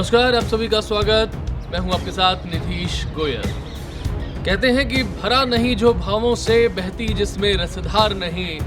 नमस्कार, आप सभी का स्वागत। मैं हूं आपके साथ निधीश गोयल। कहते हैं कि भरा नहीं जो भावों से, बहती जिसमें रसधार नहीं,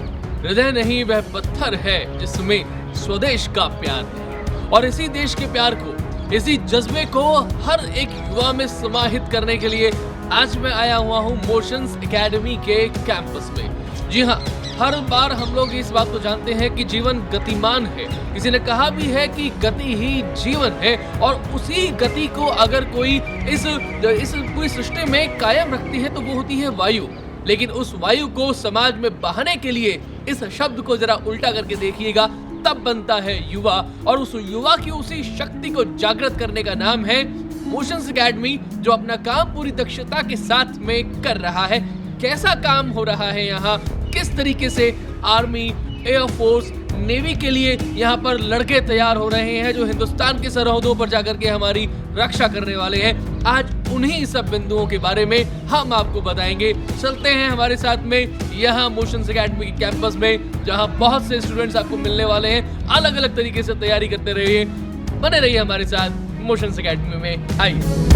हृदय नहीं वह पत्थर है जिसमें स्वदेश का प्यार नहीं। और इसी देश के प्यार को, इसी जज्बे को हर एक युवा में समाहित करने के लिए आज मैं आया हुआ हूं मोशंस एकेडमी के कैंपस में। जी हाँ, हर बार हम लोग इस बात को जानते हैं कि जीवन गतिमान है। किसी ने कहा भी है कि गति ही जीवन है, और उसी गति को अगर कोई इस पूरी सृष्टि में कायम रखती है तो वो होती है वायु। लेकिन उस वायु को समाज में बहाने के लिए इस शब्द को जरा उल्टा करके देखिएगा, तब बनता है युवा। और उस युवा की उसी शक्ति को जागृत करने का नाम है मोशंस एकेडमी, जो अपना काम पूरी दक्षता के साथ में कर रहा है। कैसा काम हो रहा है यहाँ, किस तरीके से आर्मी, एयरफोर्स, नेवी के लिए यहाँ पर लड़के तैयार हो रहे हैं जो हिंदुस्तान की सरहदों पर जाकर के हमारी रक्षा करने वाले हैं, आज उन्हीं सब बिंदुओं के बारे में हम आपको बताएंगे। चलते हैं हमारे साथ में यहाँ मोशंस एकेडमी के कैंपस में, जहाँ बहुत से स्टूडेंट्स आपको मिलने वाले हैं। अलग अलग तरीके से तैयारी करते रहिए, बने रहिए हमारे साथ मोशंस एकेडमी में। आइए।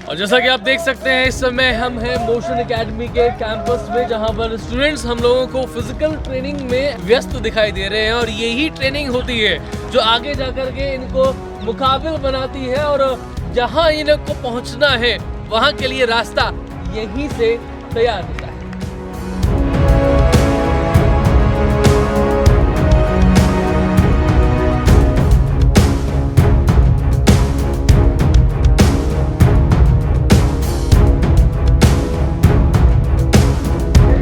और जैसा कि आप देख सकते हैं, इस समय हम हैं मोशन एकेडमी के कैंपस में, जहां पर स्टूडेंट्स हम लोगों को फिजिकल ट्रेनिंग में व्यस्त दिखाई दे रहे हैं। और यही ट्रेनिंग होती है जो आगे जाकर के इनको मुकाबिल बनाती है, और जहां इनको पहुंचना है वहां के लिए रास्ता यहीं से तैयार होता है।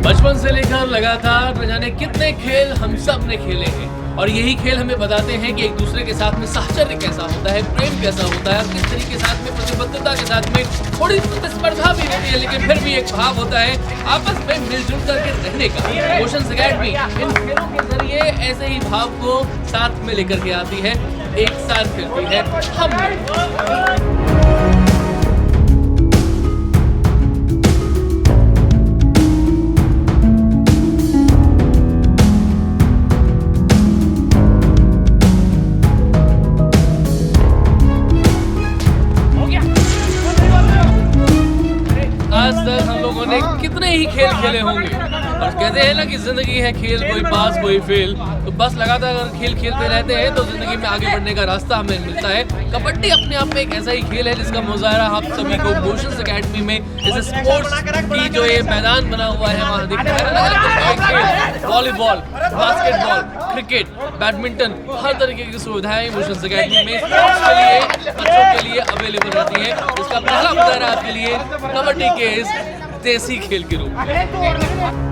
बचपन से लेकर लगातार न जाने कितने खेल हम सब ने खेले हैं, और यही खेल हमें बताते हैं कि एक दूसरे के साथ में साहचर्य कैसा होता है, प्रेम कैसा होता है, और किस तरीके के साथ में प्रतिबद्धता के साथ में थोड़ी प्रतिस्पर्धा भी रहती है, लेकिन फिर भी एक भाव होता है आपस में मिलजुल करके रहने का। मोशंस एकेडमी इन खेलों के जरिए ऐसे ही भाव को साथ में लेकर के आती है, एक साथ खेलती है हम। आज तक हम लोगों ने कितने ही खेल खेले होंगे, और कहते हैं ना कि जिंदगी है खेल, कोई पास कोई फेल। तो बस लगातार अगर खेल खेलते रहते हैं तो जिंदगी में आगे बढ़ने का रास्ता हमें मिलता है। कबड्डी अपने आप में एक ऐसा ही खेल है जिसका मुजाहरा आप सभी को मोशंस एकेडमी में जैसे स्पोर्ट्स की जो ये मैदान बना हुआ है वहाँ दिखता है। अलग खेल, वॉलीबॉल, बास्केटबॉल, क्रिकेट, बैडमिंटन, हर तरीके की सुविधाएं मोशंस एकेडमी में स्पोर्ट्स के लिए, बच्चों के लिए अवेलेबल रहती है। इसका पहला मुजाहरा आपके लिए कबड्डी के इस देसी खेल के रूप में।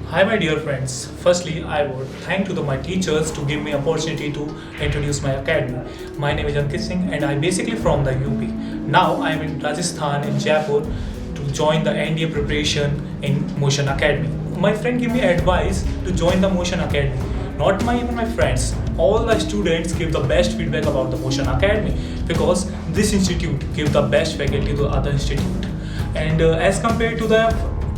Hi my dear friends, firstly I would thank to my teachers to give me opportunity to introduce my academy. My name is Ankit Singh and I basically from the UP. Now I am in Rajasthan in Jaipur to join the NDA preparation in Motion Academy. My friend gave me advice to join the Motion Academy. Not even my friends, all the students give the best feedback about the Motion Academy because this institute give the best faculty to other institute. And as compared to the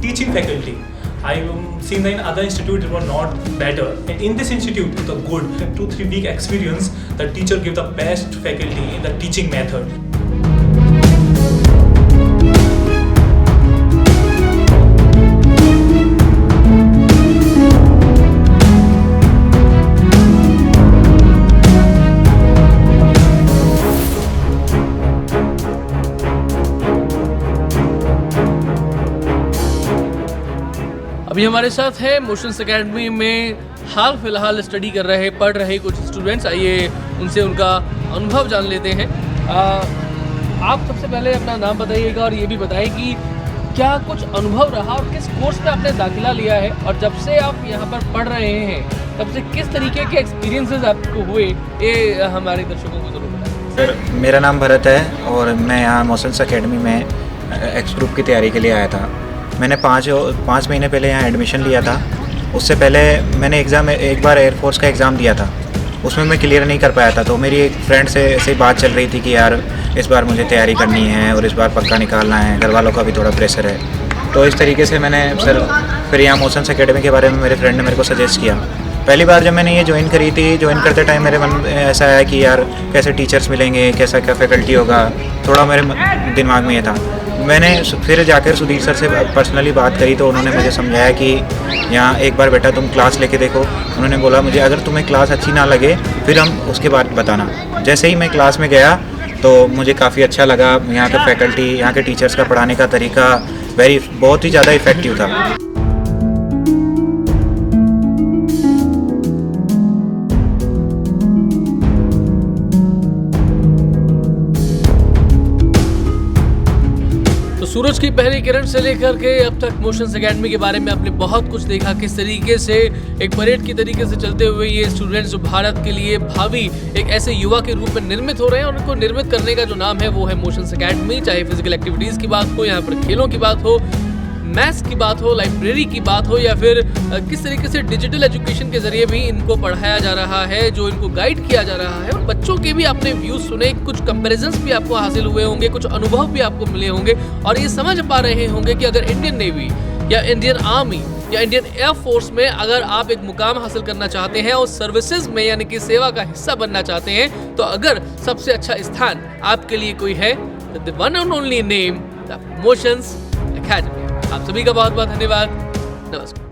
teaching faculty, I've seen that in other institutes it was not better. And in this institute, it's a good 2-3 week experience. The teacher give the best faculty in the teaching method. अभी हमारे साथ है motions academy में हाल फिलहाल study कर रहे पढ़ रहे कुछ स्टूडेंट्स। आइए उनसे उनका अनुभव जान लेते हैं। आप सबसे पहले अपना नाम बताइएगा और ये भी बताइए कि क्या कुछ अनुभव रहा और किस कोर्स में आपने दाखिला लिया है, और जब से आप यहाँ पर पढ़ रहे हैं तब से किस तरीके के एक्सपीरियंसेस आपको हुए, ये हमारे दर्शकों को जरूर बताएं। सर, मेरा नाम भरत है और मैं यहाँ मोशंस एकेडमी में एक्स ग्रुप की तैयारी के लिए आया था। मैंने 5 महीने पहले यहाँ एडमिशन लिया था। उससे पहले मैंने एक बार एयरफोर्स का एग्ज़ाम दिया था, उसमें मैं क्लियर नहीं कर पाया था। तो मेरी एक फ्रेंड से ऐसे बात चल रही थी कि यार इस बार मुझे तैयारी करनी है और इस बार पक्का निकालना है, घर वालों का भी थोड़ा प्रेशर है। तो इस तरीके से मैंने फिर यहाँ मोशंस एकेडमी के बारे में मेरे फ्रेंड ने मेरे को सजेस्ट किया। पहली बार जब मैंने ये ज्वाइन करी थी, ज्वाइन करते टाइम मेरे मन में ऐसा आया कि यार कैसे टीचर्स मिलेंगे, कैसा क्या फैकल्टी होगा, थोड़ा मेरे दिमाग में ये था। मैंने फिर जाकर सुधीर सर से पर्सनली बात करी तो उन्होंने मुझे समझाया कि यहाँ एक बार बेटा तुम क्लास लेके देखो। उन्होंने बोला मुझे अगर तुम्हें क्लास अच्छी ना लगे फिर हम उसके बाद बताना। जैसे ही मैं क्लास में गया तो मुझे काफ़ी अच्छा लगा। यहाँ के फैकल्टी, यहाँ के टीचर्स का पढ़ाने का तरीका बहुत ही ज़्यादा इफ़ेक्टिव था। तो सूरज की पहली किरण से लेकर के अब तक मोशंस एकेडमी के बारे में आपने बहुत कुछ देखा, किस तरीके से एक परेड की तरीके से चलते हुए ये स्टूडेंट्स जो भारत के लिए भावी एक ऐसे युवा के रूप में निर्मित हो रहे हैं, और उनको निर्मित करने का जो नाम है वो है मोशंस एकेडमी। चाहे फिजिकल एक्टिविटीज की बात हो, यहाँ पर खेलों की बात हो, मैथ्स की बात हो, लाइब्रेरी की बात हो, या फिर किस तरीके से डिजिटल एजुकेशन के जरिए भी इनको पढ़ाया जा रहा है, जो इनको गाइड किया जा रहा है। और बच्चों के भी आपने व्यूज सुने, कुछ कंपैरिजंस भी आपको हासिल हुए होंगे, कुछ अनुभव भी आपको मिले होंगे, और ये समझ पा रहे होंगे कि अगर इंडियन नेवी या इंडियन आर्मी या इंडियन एयरफोर्स में अगर आप एक मुकाम हासिल करना चाहते हैं और सर्विसेज में यानी कि सेवा का हिस्सा बनना चाहते हैं, तो अगर सबसे अच्छा स्थान आपके लिए कोई है तो the one and only name the motions academy. आप सभी का बहुत बहुत धन्यवाद। नमस्कार।